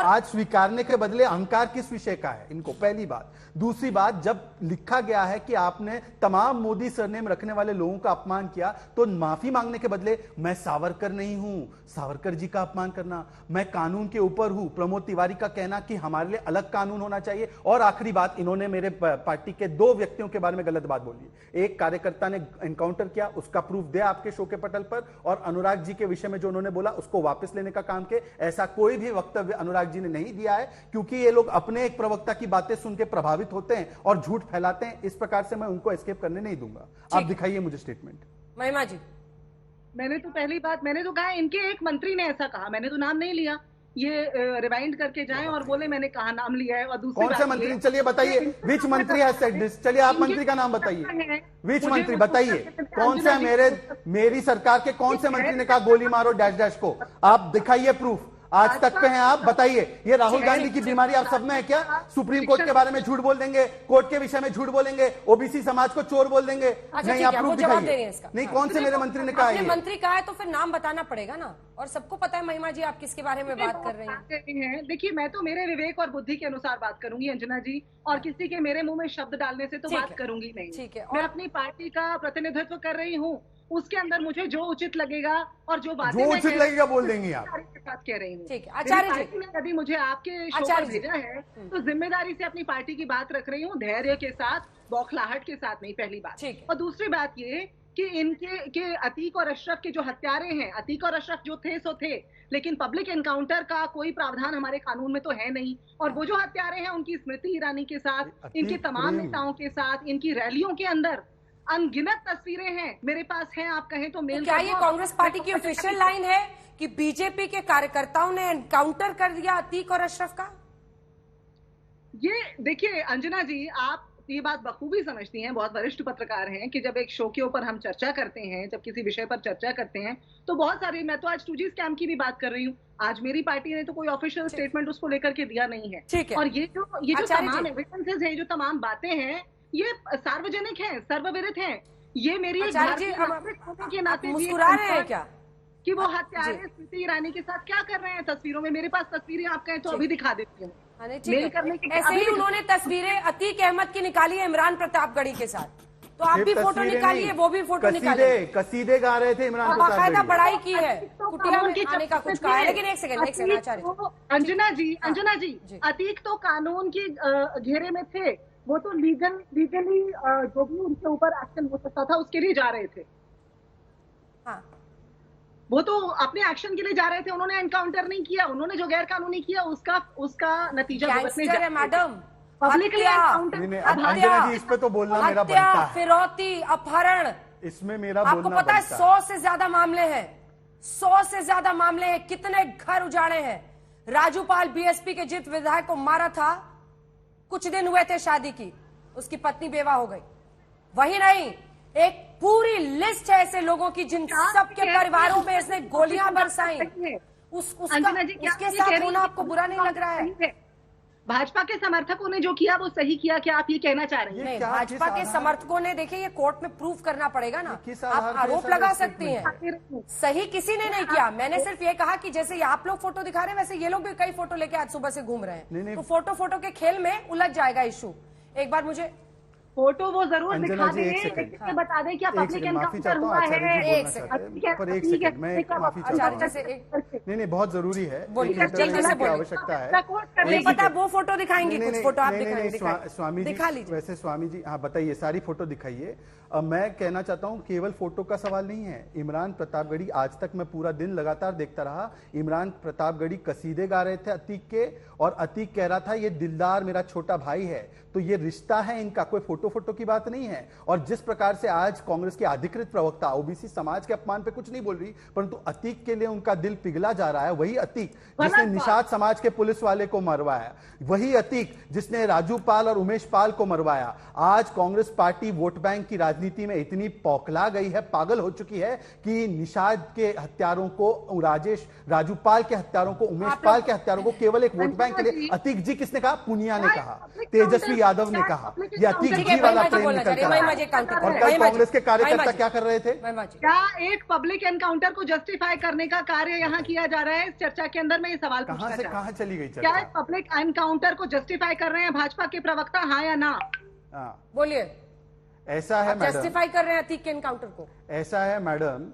आज स्वीकारने के बदले अहंकार किस विषय का है इनको, पहली बात। दूसरी बात, जब लिखा गया है कि आपने तमाम मोदी सरनेम रखने वाले लोगों का अपमान किया, तो माफी मांगने के बदले मैं सावरकर नहीं हूं, सावरकर जी का अपमान करना, मैं कानून के ऊपर हूं, प्रमोद तिवारी का कहना कि हमारे लिए अलग कानून होना चाहिए। और आखिरी बात, इन्होंने मेरे पार्टी के 2 व्यक्तियों के बारे में गलत बात बोली। एक कार्यकर्ता ने एनकाउंटर किया, उसका प्रूफ दे आपके शो के पटल पर, और अनुराग जी के विषय में जो उन्होंने बोला उसको वापस लेने का काम किया। ऐसा कोई भी वक्तव्य अनुराग जी ने नहीं दिया है, क्योंकि ये लोग अपने एक प्रवक्ता की बातें सुन के प्रभावित होते हैं और झूठ फैलाते हैं। इस प्रकार से मैं उनको एस्केप करने नहीं दूंगा। आप दिखाइए मुझे स्टेटमेंट। महिमा जी, मैंने तो पहली बात मैंने तो कहा इनके एक मंत्री ने ऐसा कहा, मैंने तो नाम नहीं लिया। ये रिवाइंड करके जाएं और बोले मैंने कहा नाम लिया है। और दूसरी कौन से मंत्री, चलिए बताइए, विच मंत्री हैज सेड दिस? चलिए आप मंत्री का नाम बताइए, विच मंत्री बताइए, कौन सा मेरी सरकार के कौन से मंत्री ने कहा गोली मारो डैश डैश को? आप दिखाइए प्रूफ, आज तक पे हैं आप, बताइए। ये राहुल गांधी की बीमारी आप सब में है क्या? सुप्रीम कोर्ट के बारे में झूठ बोल देंगे, कोर्ट के विषय में झूठ बोलेंगे, ओबीसी समाज को चोर बोल देंगे। नहीं, आप प्रूफ दिखाइए। नहीं, कौन से मेरे मंत्री ने कहा है? मंत्री कहा है तो फिर नाम बताना पड़ेगा ना, और सबको पता है महिमा जी आप किसके बारे में बात कर रही हैं। देखिए, मैं तो मेरे विवेक और बुद्धि के अनुसार बात करूंगी अंजना जी, और किसी के मेरे मुंह में शब्द डालने से तो बात करूंगी नहीं। ठीक है, मैं अपनी पार्टी का प्रतिनिधित्व कर रही हूँ, उसके अंदर मुझे जो उचित लगेगा और जो बातें उचित लगेगा बोल देंगे आप। के साथ कह रही हूँ। ठीक है, आचार्य जी ने यदि मुझे आपके शो पर भेजा है तो जिम्मेदारी से अपनी पार्टी की बात रख रही हूँ, धैर्य के साथ, बौखलाहट के साथ नहीं, पहली बात। और दूसरी बात ये कि इनके अतीक और अशरफ के जो हत्यारे हैं, अतीक और अशरफ जो थे सो थे, लेकिन पब्लिक एनकाउंटर का कोई प्रावधान हमारे कानून में तो है नहीं। और वो जो हत्यारे हैं उनकी स्मृति ईरानी के साथ, इनके तमाम नेताओं के साथ, इनकी रैलियों के अंदर अनगिनत तस्वीरें हैं मेरे पास हैं। आप कहें तो मेल। क्या ये कांग्रेस पार्टी की ऑफिशियल लाइन है कि बीजेपी के कार्यकर्ताओं ने एनकाउंटर कर दिया अतीक और अशरफ का? ये देखिए अंजना जी, आप ये बात बखूबी समझती हैं, बहुत वरिष्ठ पत्रकार हैं, कि जब एक शो के ऊपर हम चर्चा करते हैं, जब किसी विषय पर चर्चा करते हैं, तो बहुत सारे, मैं तो आज 2G स्कैम की भी बात कर रही हूँ, आज मेरी पार्टी ने तो कोई ऑफिशियल स्टेटमेंट उसको लेकर के दिया नहीं है। और ये जो तमाम एविडेंसेस हैं, जो तमाम बातें हैं, ये सार्वजनिक हैं, सर्वविदित हैं। ये मेरी के नाते मुस्कुरा रहे हैं क्या कि वो हत्यारे स्मृति ईरानी के साथ क्या कर रहे हैं तस्वीरों में? मेरे पास तस्वीरें आप कहें तो अभी दिखा देती हूँ। ऐसे ही उन्होंने तस्वीरें अतीक अहमद की निकाली है इमरान प्रतापगढ़ी के साथ, तो आप भी फोटो निकालिए, वो भी फोटो निकालिए। कसीदे गा रहे थे इमरान प्रतापगढ़ी, बाकायदा बड़ाई की है, कुटिया में आने का कुछ कहा है। लेकिन एक सेकंड आचार्य। अंजना जी, अतीक तो कानून की घेरे में थे, वो तो लीगली जो भी उनके ऊपर एक्शन हो सकता था उसके लिए जा रहे थे। हाँ, वो तो अपने एक्शन के लिए जा रहे थे, उन्होंने एनकाउंटर नहीं किया। उन्होंने जो गैर कानूनी किया उसका नतीजा भुगतने जा रहे हैं। मैडम, अंजना जी, इस पे तो बोलना मेरा बनता है। फिरौती, अपहरण, इसमें मेरा आपको पता है 100 से ज्यादा मामले हैं, 100 से ज्यादा मामले हैं। कितने घर उजाड़े हैं। राजूपाल बीएसपी के जित विधायक को मारा था, कुछ दिन हुए थे शादी की, उसकी पत्नी बेवा हो गई। वही नहीं, एक पूरी लिस्ट है ऐसे लोगों की जिन सबके परिवारों में इसने गोलियां बरसाई। उसके साथ होना आपको बुरा नहीं लग रहा है? भाजपा के समर्थकों ने जो किया वो सही किया, क्या आप ये कहना चाह रहे हैं? नहीं, भाजपा के समर्थकों ने, देखिए ये कोर्ट में प्रूफ करना पड़ेगा ना, आप आरोप लगा सकती हैं, सही किसी ने नहीं किया। मैंने सिर्फ ये कहा कि जैसे आप लोग फोटो दिखा रहे हैं, वैसे ये लोग भी कई फोटो लेके आज सुबह से घूम रहे हैं, तो फोटो के खेल में उलझ जाएगा इशू। एक बार मुझे फोटो वो जरूर दिखा दें, बता दें क्या पब्लिक एनकाउंटर हुआ है। एक सेकंड, मैं माफी चाहता हूँ। नहीं, बहुत जरूरी है, आवश्यकता है। पता वो फोटो दिखाएंगे, कुछ फोटो आप दिखाएंगे। स्वामी जी, वैसे स्वामी जी, हाँ बताइए, सारी फोटो दिखाइए। मैं कहना चाहता हूं केवल फोटो का सवाल नहीं है। इमरान प्रतापगढ़ी, आज तक मैं पूरा दिन लगातार देखता रहा, इमरान प्रतापगढ़ी कसीदे गा रहे थे अतीक के, और अतीक कह रहा था ये दिलदार मेरा छोटा भाई है। तो ये रिश्ता है इनका, कोई फोटो की बात नहीं है। और जिस प्रकार से आज कांग्रेस के अधिकृत प्रवक्ता ओबीसी समाज के अपमान पे कुछ नहीं बोल रही, परंतु अतीक के लिए उनका दिल पिघला जा रहा है। वही अतीक जिसने निषाद समाज के पुलिस वाले को मरवाया, वही अतीक जिसने राजू पाल और उमेश पाल को मरवाया। आज कांग्रेस पार्टी वोट बैंक की राजनीति में इतनी पौखला गई है, पागल हो चुकी है कि निषाद के हत्यारों को, राजू पाल के हत्यारों को, उमेश पाल के हत्यारों को केवल एक वोट बैंक के लिए, अतीक जी किसने कहा? पुनिया ने कहा, तेजस्वी यादव ने कहा, ये अतीक जी फर्जी वाला प्रेम निकल कर आया। और कल कांग्रेस के कार्यकर्ता क्या कर रहे थे? क्या एक पब्लिक एनकाउंटर को जस्टिफाई करने का कार्य यहाँ किया जा रहा है? इस चर्चा के अंदर मैं ये सवाल पूछना चाहती हूं। कहाँ चली गई चर्चा? क्या एक पब्लिक एनकाउंटर को जस्टिफाई कर रहे हैं भाजपा के प्रवक्ता, हाँ या ना? बोलिए। ऐसा है मैडम, जस्टिफाई कर रहे हैं अतीक के एनकाउंटर को। ऐसा है मैडम,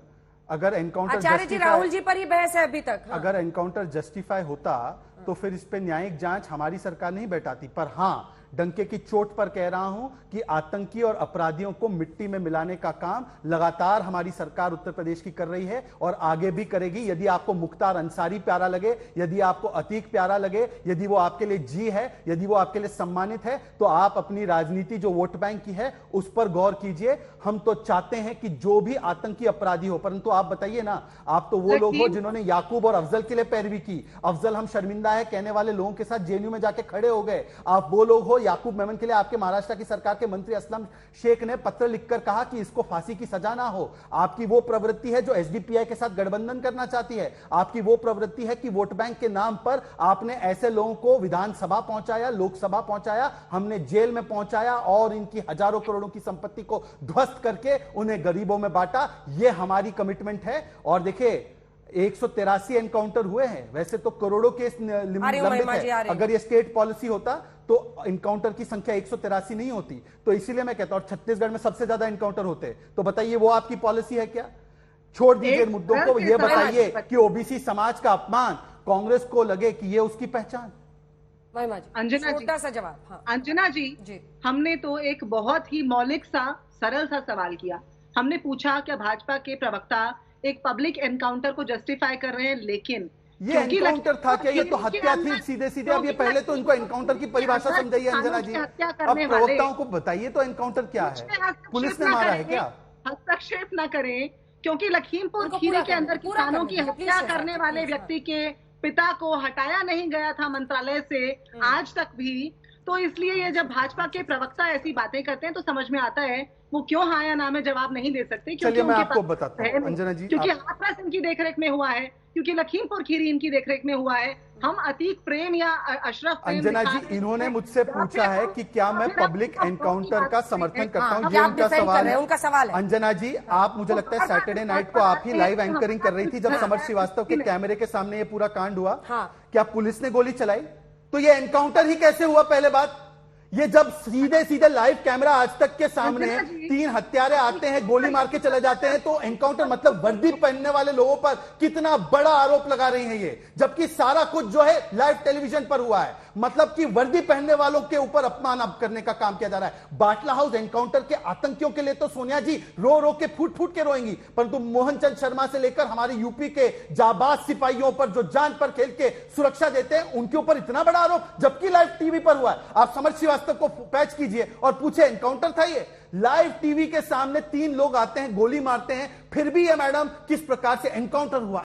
अगर एनकाउंटर आचार्य जी, राहुल जी पर ही बहस है अभी तक। अगर एनकाउंटर जस्टिफाई होता तो फिर इस पे न्यायिक जांच हमारी सरकार नहीं बैठाती। पर हाँ, डंके की चोट पर कह रहा हूं कि आतंकी और अपराधियों को मिट्टी में मिलाने का काम लगातार हमारी सरकार उत्तर प्रदेश की कर रही है और आगे भी करेगी। यदि आपको मुख्तार अंसारी प्यारा लगे, यदि आपको अतीक प्यारा लगे, यदि वो आपके लिए जी है, यदि वो आपके लिए सम्मानित है, तो आप अपनी राजनीति जो वोट बैंक की है उस पर गौर कीजिए। हम तो चाहते हैं कि जो भी आतंकी अपराधी हो, परंतु आप बताइए ना, आप तो वो लोग हो जिन्होंने याकूब और अफजल के लिए पैरवी की। अफजल हम शर्मिंदा है कहने वाले लोगों के साथ जेएनयू में जाके खड़े हो गए। आप वो लोग हो, याकूब मेमन के लिए आपके महाराष्ट्र की सरकार के मंत्री असलम शेख ने पत्र लिखकर कहा कि इसको फांसी की सजा ना हो। आपकी वो प्रवृत्ति है जो एसडीपीआई के साथ गठबंधन करना चाहती है। आपकी वो प्रवृत्ति है कि वोट बैंक के नाम पर आपने ऐसे लोगों को विधानसभा पहुंचाया, लोकसभा पहुंचाया, हमने जेल में पहुंचाया और इनकी हजारों करोड़ों की संपत्ति को ध्वस्त करके उन्हें गरीबों में बांटा। यह हमारी कमिटमेंट है। और देखिए, 183 एनकाउंटर हुए हैं, वैसे तो करोड़ों केस लंबित है। अगर ये स्टेट पॉलिसी होता तो एनकाउंटर की संख्या 183 नहीं होती। तो इसीलिए मैं कहता हूं, छत्तीसगढ़ में सबसे ज्यादा एनकाउंटर होते। तो बताइए, वो आपकी पॉलिसी है क्या? छोड़ दीजिए मुद्दों को, ये बताइए कि ओबीसी समाज का अपमान कांग्रेस को लगे कि ये उसकी पहचान। अंजना जी, सा जवाब। हाँ। अंजना जी, हमने तो एक बहुत ही मौलिक सा सरल सा सवाल किया। हमने पूछा कि भाजपा के प्रवक्ता एक पब्लिक एनकाउंटर को जस्टिफाई कर रहे हैं, लेकिन ये एनकाउंटर था क्या? ये तो हत्या थी सीधे सीधे। अब ये पहले तो इनको एनकाउंटर की परिभाषा समझाइए अंजना जी। अब प्रवक्ताओं को बताइए तो एनकाउंटर क्या है? पुलिस ने मारा है क्या? हस्तक्षेप न करें, क्योंकि लखीमपुर खीरी के अंदर किसानों की हत्या करने वाले व्यक्ति के पिता को हटाया नहीं गया था मंत्रालय से आज तक भी। तो इसलिए ये जब भाजपा के प्रवक्ता ऐसी बातें करते हैं तो समझ में आता है वो क्यों हाँ या ना में जवाब नहीं दे सकते। क्योंकि मैं आपको बताता हूं अंजना जी, क्योंकि हाथरस इनकी देखरेख में हुआ है, क्योंकि लखीमपुर खीरी इनकी देखरेख में हुआ है। हम अतीक प्रेम या अशरफ प्रेम, अंजना जी, इन्होंने मुझसे पूछा है कि क्या मैं पब्लिक एनकाउंटर का समर्थन करता हूं। ये उनका सवाल है। अंजना जी, आप, मुझे लगता है सैटरडे नाइट को आप ही लाइव एंकरिंग कर रही थी जब समर श्रीवास्तव के कैमरे के सामने ये पूरा कांड हुआ। क्या पुलिस ने गोली चलाई? तो ये एनकाउंटर ही कैसे हुआ? पहले बात, ये जब सीधे सीधे लाइव कैमरा आज तक के सामने 3 हत्यारे आते हैं, गोली मार के चले जाते हैं, तो एनकाउंटर मतलब वर्दी पहनने वाले लोगों पर कितना बड़ा आरोप लगा रही हैं ये, जबकि सारा कुछ जो है लाइव टेलीविजन पर हुआ है। मतलब कि वर्दी पहनने वालों के ऊपर अपमान अब करने का काम किया जा रहा है। बाटला हाउस एनकाउंटर के आतंकियों के लिए तो सोनिया जी रो रो के फूट फूट के रोएंगी, परंतु मोहन चंद शर्मा से लेकर हमारे यूपी के जाबाज सिपाहियों पर जो जान पर खेल के सुरक्षा देते हैं, उनके ऊपर इतना बड़ा आरोप, जबकि लाइव टीवी पर हुआ है। आप समर श्रीवास्तव को पैच कीजिए और पूछे एनकाउंटर था ये? लाइव टीवी के सामने 3 लोग आते हैं, गोली मारते हैं, फिर भी ये मैडम किस प्रकार से एनकाउंटर हुआ।